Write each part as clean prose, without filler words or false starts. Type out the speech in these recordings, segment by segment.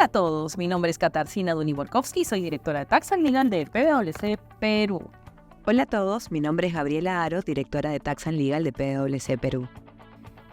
Hola a todos, mi nombre es Katarzyna Duniborkowski, soy directora de Tax and Legal de PwC Perú. Hola a todos, mi nombre es Gabriela Aro, directora de Tax and Legal de PwC Perú.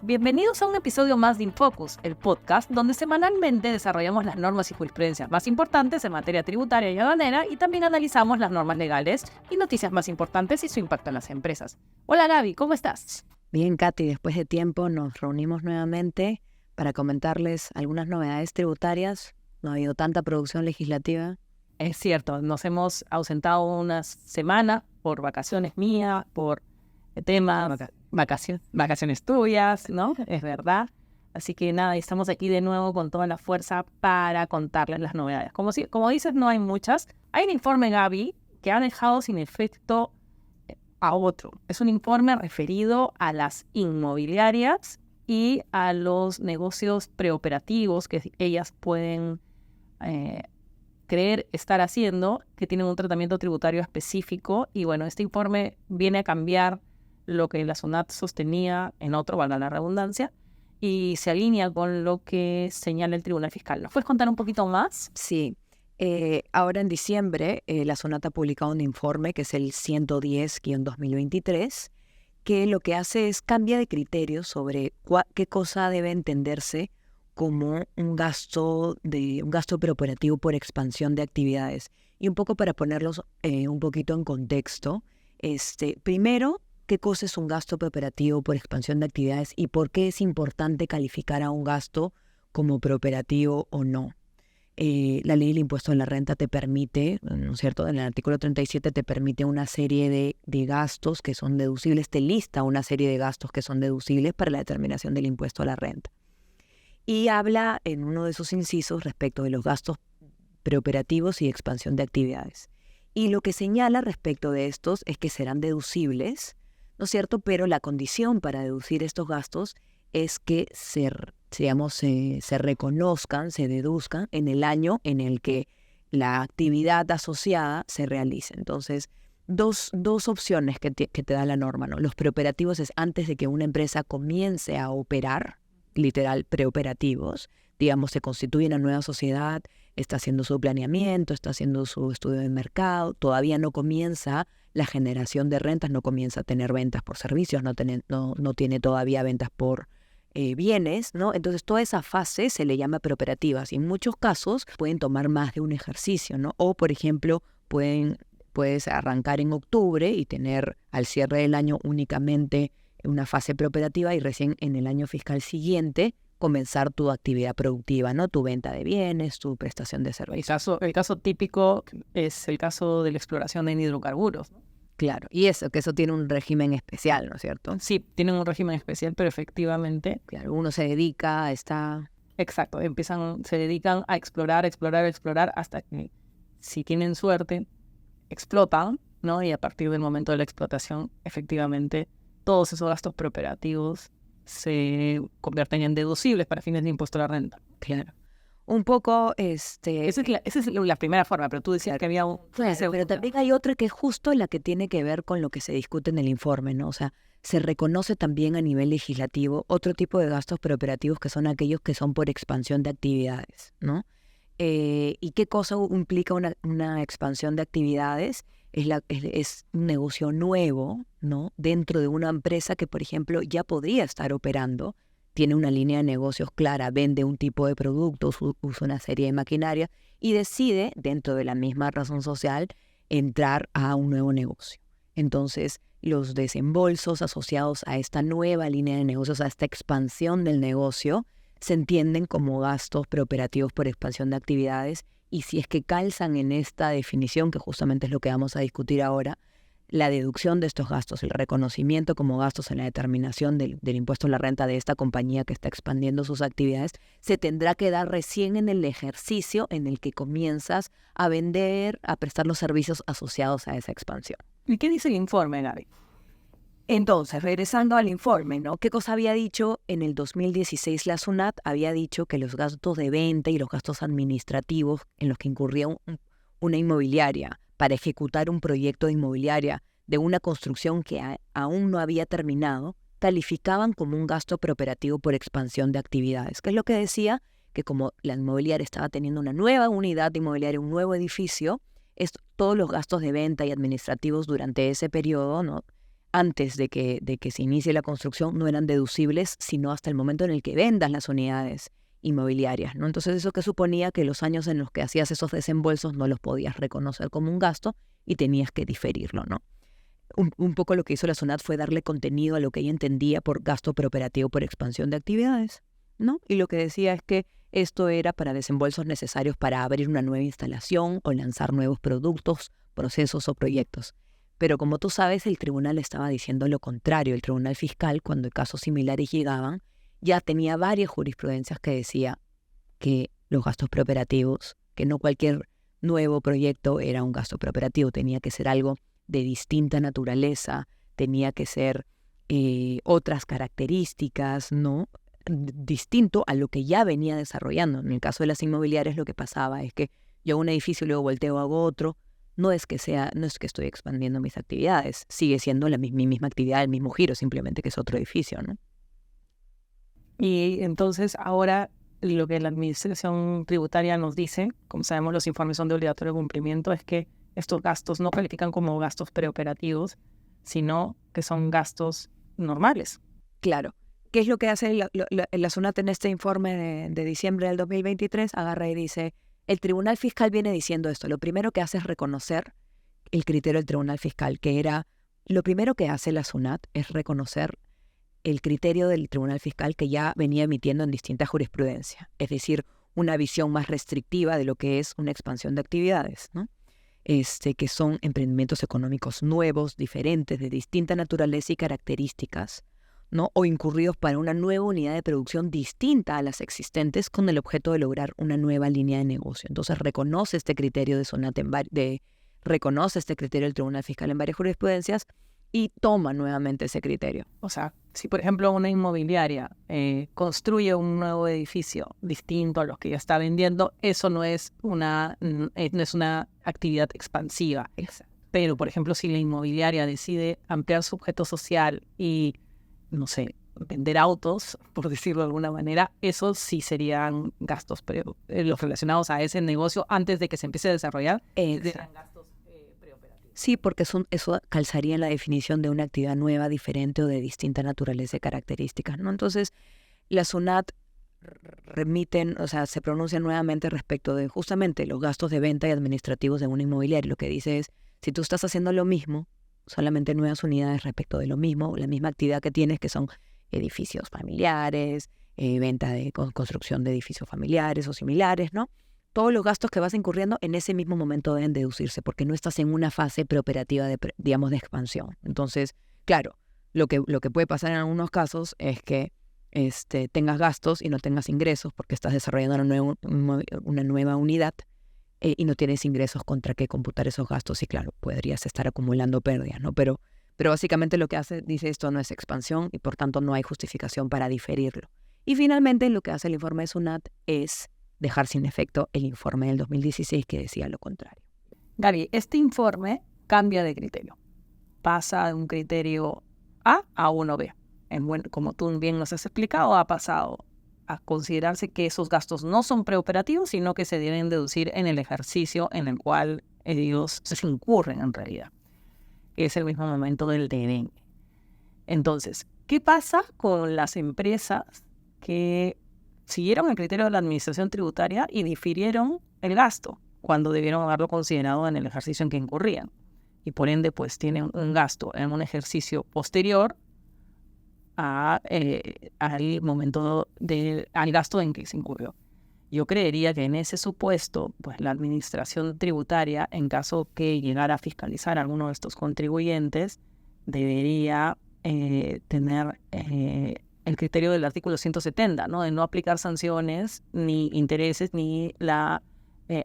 Bienvenidos a un episodio más de InFocus, el podcast donde semanalmente desarrollamos las normas y jurisprudencias más importantes en materia tributaria y aduanera y también analizamos las normas legales y noticias más importantes y su impacto en las empresas. Hola Gaby, ¿cómo estás? Bien, Katy, después de tiempo nos reunimos nuevamente para comentarles algunas novedades tributarias. No ha habido tanta producción legislativa. Es cierto, nos hemos ausentado una semana por vacaciones mías, por temas, vacaciones tuyas, ¿no? Es verdad. Así que nada, estamos aquí de nuevo con toda la fuerza para contarles las novedades. Como dices, no hay muchas. Hay un informe, Gaby, que ha dejado sin efecto a otro. Es un informe referido a las inmobiliarias y a los negocios preoperativos que ellas pueden creer estar haciendo, que tienen un tratamiento tributario específico. Y bueno, este informe viene a cambiar lo que la SUNAT sostenía en otro, valga la redundancia, y se alinea con lo que señala el Tribunal Fiscal. ¿Nos puedes contar un poquito más? Sí. Ahora en diciembre, la SUNAT ha publicado un informe que es el 110-2023, que lo que hace es cambia de criterio sobre qué cosa debe entenderse como un gasto preoperativo por expansión de actividades. Y un poco para ponerlos un poquito en contexto, primero, ¿qué cosa es un gasto preoperativo por expansión de actividades y por qué es importante calificar a un gasto como preoperativo o no? La ley del impuesto a la renta te permite, ¿no es cierto? En el artículo 37 te permite una serie de gastos que son deducibles, te lista una serie de gastos que son deducibles para la determinación del impuesto a la renta. Y habla en uno de sus incisos respecto de los gastos preoperativos y expansión de actividades. Y lo que señala respecto de estos es que serán deducibles, ¿no es cierto? Pero la condición para deducir estos gastos es que se reconozcan, se deduzcan en el año en el que la actividad asociada se realice. Entonces, dos opciones que te da la norma, ¿no? Los preoperativos es antes de que una empresa comience a operar, literal preoperativos, digamos, se constituye una nueva sociedad, está haciendo su planeamiento, está haciendo su estudio de mercado, todavía no comienza la generación de rentas, no comienza a tener ventas por servicios, no tiene todavía ventas por bienes, ¿no? Entonces toda esa fase se le llama preoperativas y en muchos casos pueden tomar más de un ejercicio, ¿no? O, por ejemplo, puedes arrancar en octubre y tener al cierre del año únicamente una fase preoperativa y recién en el año fiscal siguiente comenzar tu actividad productiva, ¿no? Tu venta de bienes, tu prestación de servicios. El caso típico es el caso de la exploración en hidrocarburos, ¿no? Claro, y eso tiene un régimen especial, ¿no es cierto? Sí, tienen un régimen especial, pero efectivamente... Claro, uno se dedica, Exacto, se dedican a explorar hasta que, si tienen suerte, explotan, ¿no? Y a partir del momento de la explotación, efectivamente, todos esos gastos preoperativos se convierten en deducibles para fines de impuesto a la renta. Claro. Un poco, Esa es la primera forma, pero tú decías que había un... Claro, pero también hay otra que es justo la que tiene que ver con lo que se discute en el informe, ¿no? O sea, se reconoce también a nivel legislativo otro tipo de gastos preoperativos que son aquellos que son por expansión de actividades, ¿no? ¿Y qué cosa implica una expansión de actividades? Es un negocio nuevo, ¿no? Dentro de una empresa que, por ejemplo, ya podría estar operando, tiene una línea de negocios clara, vende un tipo de productos, usa una serie de maquinaria y decide, dentro de la misma razón social, entrar a un nuevo negocio. Entonces, los desembolsos asociados a esta nueva línea de negocios, a esta expansión del negocio, se entienden como gastos preoperativos por expansión de actividades y si es que calzan en esta definición, que justamente es lo que vamos a discutir ahora, la deducción de estos gastos, el reconocimiento como gastos en la determinación del impuesto a la renta de esta compañía que está expandiendo sus actividades, se tendrá que dar recién en el ejercicio en el que comienzas a vender, a prestar los servicios asociados a esa expansión. ¿Y qué dice el informe, Gaby? Entonces, regresando al informe, ¿no? ¿Qué cosa había dicho en el 2016 la SUNAT? Había dicho que los gastos de venta y los gastos administrativos en los que incurría una inmobiliaria para ejecutar un proyecto de inmobiliaria de una construcción que aún no había terminado, calificaban como un gasto preoperativo por expansión de actividades. ¿Qué es lo que decía? que como la inmobiliaria estaba teniendo una nueva unidad inmobiliaria, un nuevo edificio, todos los gastos de venta y administrativos durante ese periodo, ¿no?, antes de que se inicie la construcción, no eran deducibles, sino hasta el momento en el que vendas las unidades inmobiliarias, ¿no? Entonces, eso que suponía que los años en los que hacías esos desembolsos no los podías reconocer como un gasto y tenías que diferirlo, ¿no? Un poco lo que hizo la SUNAT fue darle contenido a lo que ella entendía por gasto preoperativo por expansión de actividades, ¿no? Y lo que decía es que esto era para desembolsos necesarios para abrir una nueva instalación o lanzar nuevos productos, procesos o proyectos. Pero como tú sabes, el tribunal estaba diciendo lo contrario. El tribunal fiscal, cuando casos similares llegaban, ya tenía varias jurisprudencias que decía que los gastos preoperativos, que no cualquier nuevo proyecto era un gasto preoperativo, tenía que ser algo de distinta naturaleza, tenía que ser otras características, ¿no?, distinto a lo que ya venía desarrollando. En el caso de las inmobiliarias lo que pasaba es que yo hago un edificio y luego volteo, hago otro. No es que estoy expandiendo mis actividades, sigue siendo mi misma actividad, el mismo giro, simplemente que es otro edificio, ¿no? Y entonces ahora lo que la administración tributaria nos dice, como sabemos los informes son de obligatorio cumplimiento, es que estos gastos no califican como gastos preoperativos, sino que son gastos normales. Claro. ¿Qué es lo que hace la SUNAT en este informe de diciembre del 2023? Agarra y dice, el Tribunal Fiscal viene diciendo esto. Lo primero que hace es reconocer el criterio del Tribunal Fiscal, lo primero que hace la SUNAT es reconocer el criterio del Tribunal Fiscal que ya venía emitiendo en distinta jurisprudencia, es decir, una visión más restrictiva de lo que es una expansión de actividades, ¿no? Que son emprendimientos económicos nuevos, diferentes, de distinta naturaleza y características, ¿no?, o incurridos para una nueva unidad de producción distinta a las existentes con el objeto de lograr una nueva línea de negocio. Entonces reconoce este criterio de SUNAT, reconoce este criterio del Tribunal Fiscal en varias jurisprudencias y toma nuevamente ese criterio. O sea, si por ejemplo una inmobiliaria construye un nuevo edificio distinto a los que ya está vendiendo, eso no es una actividad expansiva. Exacto. Pero, por ejemplo, si la inmobiliaria decide ampliar su objeto social y, no sé, vender autos, por decirlo de alguna manera, esos sí serían gastos, los relacionados a ese negocio antes de que se empiece a desarrollar, serán gastos preoperativos. Sí, porque eso calzaría en la definición de una actividad nueva, diferente o de distinta naturaleza y características, ¿no? Entonces, la SUNAT se pronuncia nuevamente respecto de justamente los gastos de venta y administrativos de una inmobiliaria. Lo que dice es, si tú estás haciendo lo mismo, solamente nuevas unidades respecto de lo mismo, la misma actividad que tienes, que son edificios familiares, venta de construcción de edificios familiares o similares, ¿no? Todos los gastos que vas incurriendo en ese mismo momento deben deducirse porque no estás en una fase preoperativa de expansión. Entonces, claro, lo que puede pasar en algunos casos es que tengas gastos y no tengas ingresos porque estás desarrollando una nueva unidad y no tienes ingresos contra qué computar esos gastos y claro, podrías estar acumulando pérdidas, ¿no? Pero básicamente lo que dice esto no es expansión y por tanto no hay justificación para diferirlo. Y finalmente lo que hace el informe de SUNAT es dejar sin efecto el informe del 2016 que decía lo contrario. Gaby, este informe cambia de criterio. Pasa de un criterio A a uno B. Como tú bien nos has explicado, ha pasado a considerarse que esos gastos no son preoperativos, sino que se deben deducir en el ejercicio en el cual ellos se incurren en realidad. Es el mismo momento del devengue. Entonces, ¿qué pasa con las empresas que siguieron el criterio de la administración tributaria y difirieron el gasto cuando debieron haberlo considerado en el ejercicio en que incurrían? Y por ende, pues tienen un gasto en un ejercicio posterior al momento al gasto en que se incurrió. Yo creería que en ese supuesto, pues la administración tributaria, en caso que llegara a fiscalizar a alguno de estos contribuyentes, debería tener el criterio del artículo 170, ¿no?, de no aplicar sanciones, ni intereses, ni la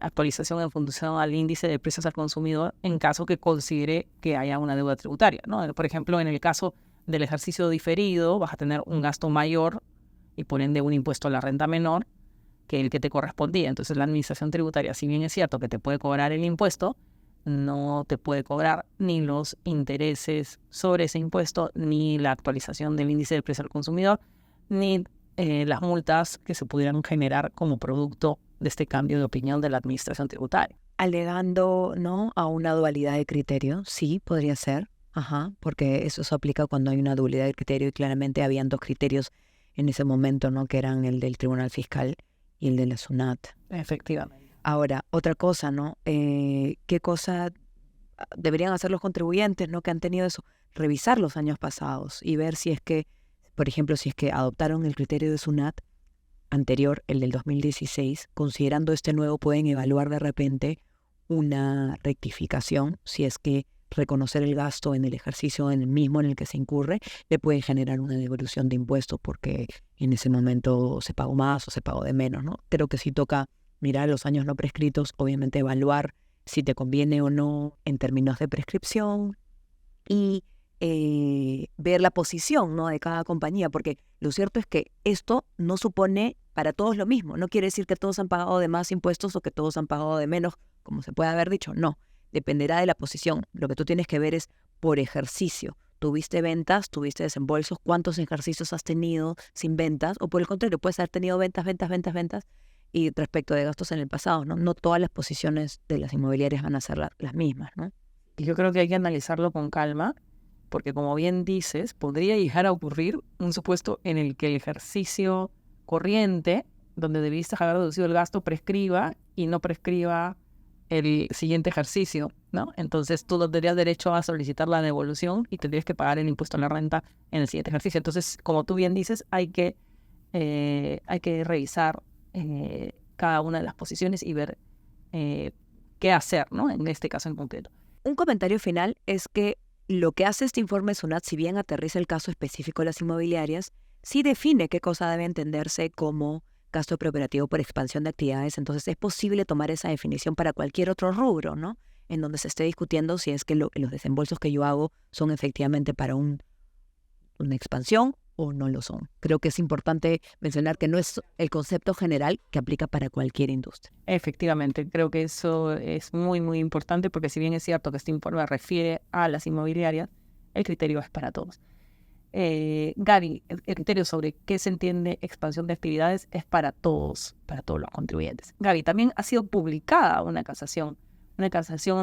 actualización en función al índice de precios al consumidor en caso que considere que haya una deuda tributaria, ¿no? Por ejemplo, en el caso del ejercicio diferido, vas a tener un gasto mayor y por ende un impuesto a la renta menor que el que te correspondía. Entonces la administración tributaria, si bien es cierto que te puede cobrar el impuesto, no te puede cobrar ni los intereses sobre ese impuesto, ni la actualización del índice de precio al consumidor, ni las multas que se pudieran generar como producto de este cambio de opinión de la administración tributaria. Alegando, ¿no?, a una dualidad de criterio, sí, podría ser, porque eso se aplica cuando hay una dualidad de criterio y claramente habían dos criterios en ese momento, ¿no?, que eran el del Tribunal Fiscal y el de la SUNAT. Efectivamente. Ahora, otra cosa, ¿no? ¿Qué cosa deberían hacer los contribuyentes, ¿no?, que han tenido eso? Revisar los años pasados y ver si es que, por ejemplo, si es que adoptaron el criterio de SUNAT anterior, el del 2016, considerando este nuevo, pueden evaluar de repente una rectificación, si es que reconocer el gasto en el ejercicio en el mismo en el que se incurre le puede generar una devolución de impuestos porque en ese momento se pagó más o se pagó de menos, ¿no? Creo que sí toca mirar los años no prescritos, obviamente evaluar si te conviene o no en términos de prescripción y ver la posición, ¿no?, de cada compañía, porque lo cierto es que esto no supone para todos lo mismo. No quiere decir que todos han pagado de más impuestos o que todos han pagado de menos, como se puede haber dicho. No, dependerá de la posición. Lo que tú tienes que ver es por ejercicio. ¿Tuviste ventas? ¿Tuviste desembolsos? ¿Cuántos ejercicios has tenido sin ventas? O por el contrario, puedes haber tenido ventas. Y respecto de gastos en el pasado, ¿no? No todas las posiciones de las inmobiliarias van a ser las mismas, ¿no? Y yo creo que hay que analizarlo con calma, porque como bien dices, podría llegar a ocurrir un supuesto en el que el ejercicio corriente, donde debiste haber reducido el gasto, prescriba y no prescriba el siguiente ejercicio, ¿no? Entonces tú tendrías derecho a solicitar la devolución y tendrías que pagar el impuesto a la renta en el siguiente ejercicio. Entonces, como tú bien dices, hay que revisar cada una de las posiciones y ver qué hacer, ¿no?, en este caso en concreto. Un comentario final es que lo que hace este informe SUNAT, si bien aterriza el caso específico de las inmobiliarias, sí define qué cosa debe entenderse como gasto preoperativo por expansión de actividades. Entonces es posible tomar esa definición para cualquier otro rubro, ¿no?, en donde se esté discutiendo si es que los desembolsos que yo hago son efectivamente para una expansión o no lo son. Creo que es importante mencionar que no es el concepto general que aplica para cualquier industria. Efectivamente, creo que eso es muy, muy importante porque si bien es cierto que este informe refiere a las inmobiliarias, el criterio es para todos. Gaby, el criterio sobre qué se entiende expansión de actividades es para todos los contribuyentes. Gaby, también ha sido publicada una casación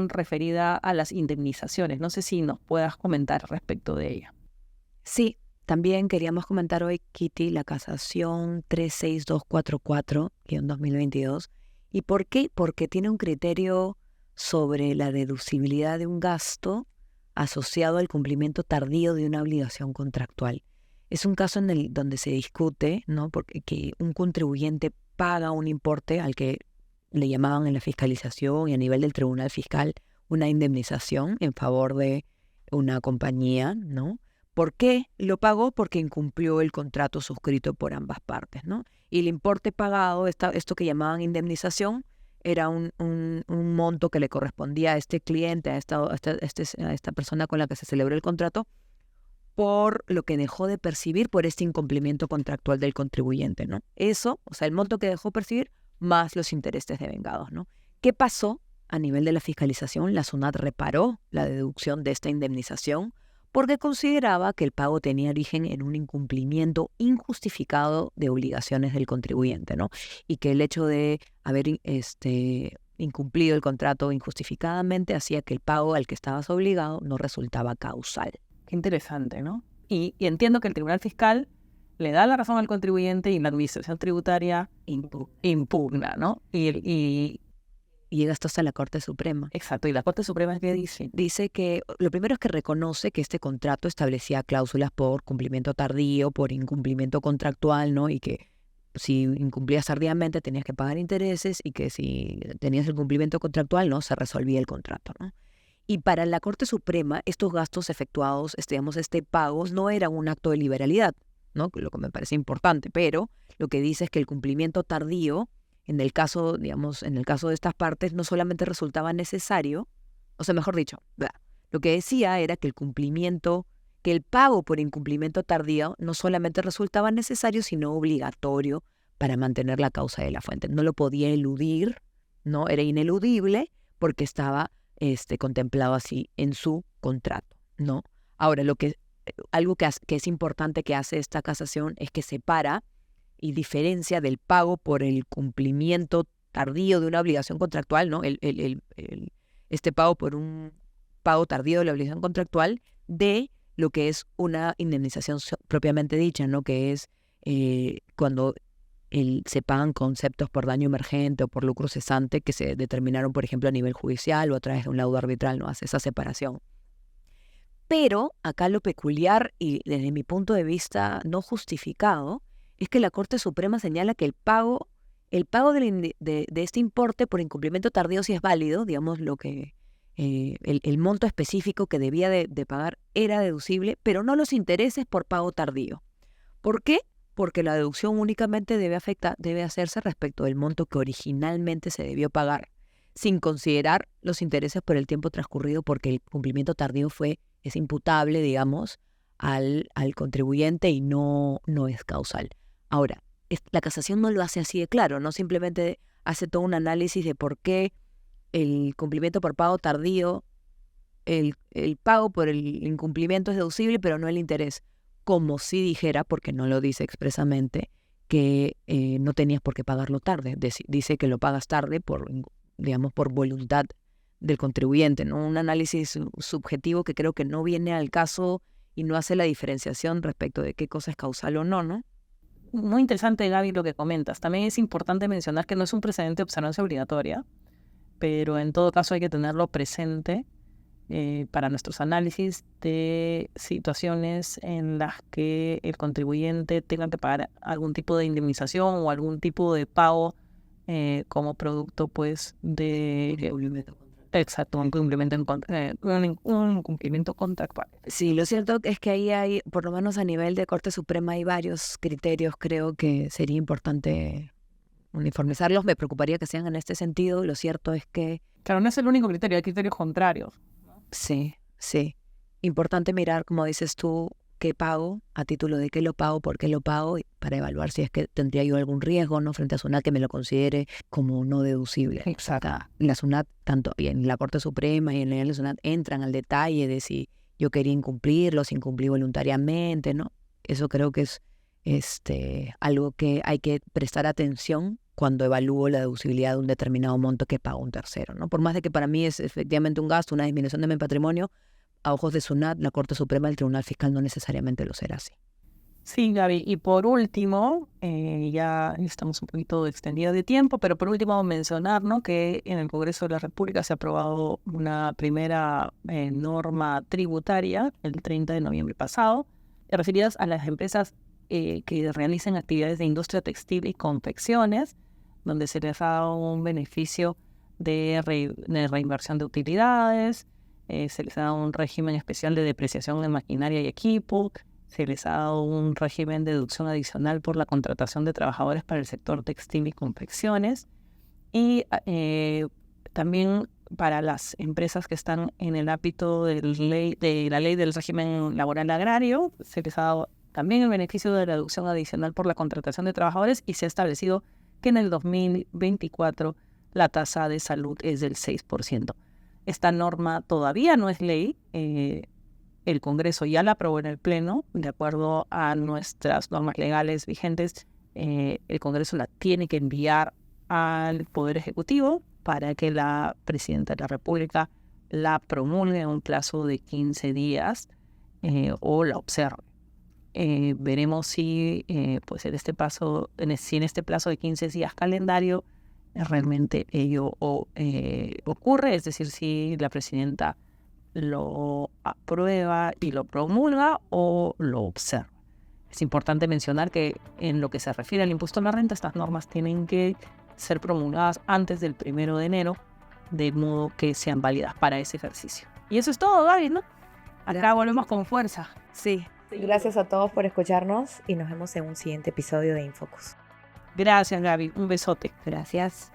referida a las indemnizaciones. No sé si nos puedas comentar respecto de ella. Sí, también queríamos comentar hoy, Kitty, la casación 36244-2022. ¿Y por qué? Porque tiene un criterio sobre la deducibilidad de un gasto asociado al cumplimiento tardío de una obligación contractual. Es un caso donde se discute, ¿no?, porque que un contribuyente paga un importe al que le llamaban en la fiscalización y a nivel del Tribunal Fiscal una indemnización en favor de una compañía, ¿no? ¿Por qué lo pagó? Porque incumplió el contrato suscrito por ambas partes, ¿no? Y el importe pagado, esto que llamaban indemnización, era un monto que le correspondía a este cliente, a esta persona con la que se celebró el contrato, por lo que dejó de percibir por este incumplimiento contractual del contribuyente, ¿no? Eso, o sea, el monto que dejó percibir más los intereses devengados, ¿no? ¿Qué pasó? A nivel de la fiscalización, la SUNAT reparó la deducción de esta indemnización porque consideraba que el pago tenía origen en un incumplimiento injustificado de obligaciones del contribuyente, ¿no? Y que el hecho de haber incumplido el contrato injustificadamente hacía que el pago al que estabas obligado no resultaba causal. Qué interesante, ¿no? Y entiendo que el Tribunal Fiscal le da la razón al contribuyente y la Administración Tributaria impugna, ¿no? Y llega hasta la Corte Suprema. Exacto, ¿y la Corte Suprema qué dice? Dice que lo primero es que reconoce que este contrato establecía cláusulas por cumplimiento tardío, por incumplimiento contractual, ¿no? Y que si incumplías tardíamente tenías que pagar intereses y que si tenías el cumplimiento contractual, ¿no?, se resolvía el contrato, ¿no? Y para la Corte Suprema, estos gastos efectuados, este pago, no eran un acto de liberalidad, ¿no?, lo que me parece importante, pero lo que dice es que el cumplimiento tardío, en el caso de estas partes, no solamente resultaba necesario, o sea, mejor dicho, lo que decía era que el pago por incumplimiento tardío no solamente resultaba necesario, sino obligatorio para mantener la causa de la fuente. No lo podía eludir, ¿no? Era ineludible porque estaba contemplado así en su contrato, ¿no? Ahora, algo que es importante que hace esta casación es que separa y diferencia del pago por el cumplimiento tardío de una obligación contractual, ¿no? Este pago por un pago tardío de la obligación contractual de lo que es una indemnización propiamente dicha, ¿no? Que es cuando se pagan conceptos por daño emergente o por lucro cesante que se determinaron, por ejemplo, a nivel judicial o a través de un laudo arbitral, ¿no? Hace esa separación. Pero acá lo peculiar y desde mi punto de vista no justificado es que la Corte Suprema señala que el pago de este importe por incumplimiento tardío sí es válido, digamos, lo que el monto específico que debía de pagar era deducible, pero no los intereses por pago tardío. ¿Por qué? Porque la deducción únicamente debe hacerse respecto del monto que originalmente se debió pagar, sin considerar los intereses por el tiempo transcurrido, porque el cumplimiento tardío es imputable, digamos, al contribuyente y no es causal. Ahora, la casación no lo hace así de claro, no simplemente hace todo un análisis de por qué el cumplimiento por pago tardío, el pago por el incumplimiento es deducible, pero no el interés, como si dijera, porque no lo dice expresamente, que no tenías por qué pagarlo tarde. Dice que lo pagas tarde por voluntad del contribuyente, ¿no? Un análisis subjetivo que creo que no viene al caso y no hace la diferenciación respecto de qué cosa es causal o no, ¿no? Muy interesante, Gaby, lo que comentas. También es importante mencionar que no es un precedente de observancia obligatoria, pero en todo caso hay que tenerlo presente para nuestros análisis de situaciones en las que el contribuyente tenga que pagar algún tipo de indemnización o algún tipo de pago como producto, pues, de... Exacto, un cumplimiento contractual. Sí, lo cierto es que ahí hay, por lo menos a nivel de Corte Suprema, hay varios criterios, creo que sería importante uniformizarlos. Me preocuparía que sean en este sentido. Lo cierto es que... Claro, no es el único criterio, hay criterios contrarios. Sí. Importante mirar, como dices tú, qué pago, a título de qué lo pago, por qué lo pago, para evaluar si es que tendría yo algún riesgo, ¿no? Frente a SUNAT que me lo considere como no deducible. Exacto. La SUNAT, tanto y en la Corte Suprema y en el SUNAT, entran al detalle de si yo quería incumplirlo, si incumplí voluntariamente, ¿no? Eso creo que es algo que hay que prestar atención cuando evalúo la deducibilidad de un determinado monto que paga un tercero, ¿no? Por más de que para mí es efectivamente un gasto, una disminución de mi patrimonio, a ojos de SUNAT, la Corte Suprema, el Tribunal Fiscal no necesariamente lo será así. Sí, Gaby. Y por último, ya estamos un poquito extendidos de tiempo, pero por último mencionar, ¿no?, que en el Congreso de la República se ha aprobado una primera norma tributaria el 30 de noviembre pasado, referidas a las empresas que realicen actividades de industria textil y confecciones, donde se les ha dado un beneficio de reinversión de utilidades, se les ha dado un régimen especial de depreciación de maquinaria y equipo, se les ha dado un régimen de deducción adicional por la contratación de trabajadores para el sector textil y confecciones, y también para las empresas que están en el ámbito de la ley del régimen laboral agrario, se les ha dado también el beneficio de la deducción adicional por la contratación de trabajadores, y se ha establecido que en el 2024 la tasa de salud es del 6%. Esta norma todavía no es ley. El Congreso ya la aprobó en el Pleno, de acuerdo a nuestras normas legales vigentes. El Congreso la tiene que enviar al Poder Ejecutivo para que la Presidenta de la República la promulgue en un plazo de 15 días o la observe. Veremos si pues en este plazo de 15 días calendario realmente ello ocurre, es decir, si la Presidenta lo aprueba y lo promulga o lo observa. Es importante mencionar que en lo que se refiere al impuesto a la renta, estas normas tienen que ser promulgadas antes del 1 de enero, de modo que sean válidas para ese ejercicio. Y eso es todo, Gaby, ¿no? Acá volvemos con fuerza. Sí. Gracias a todos por escucharnos y nos vemos en un siguiente episodio de Infocus. Gracias, Gaby. Un besote. Gracias.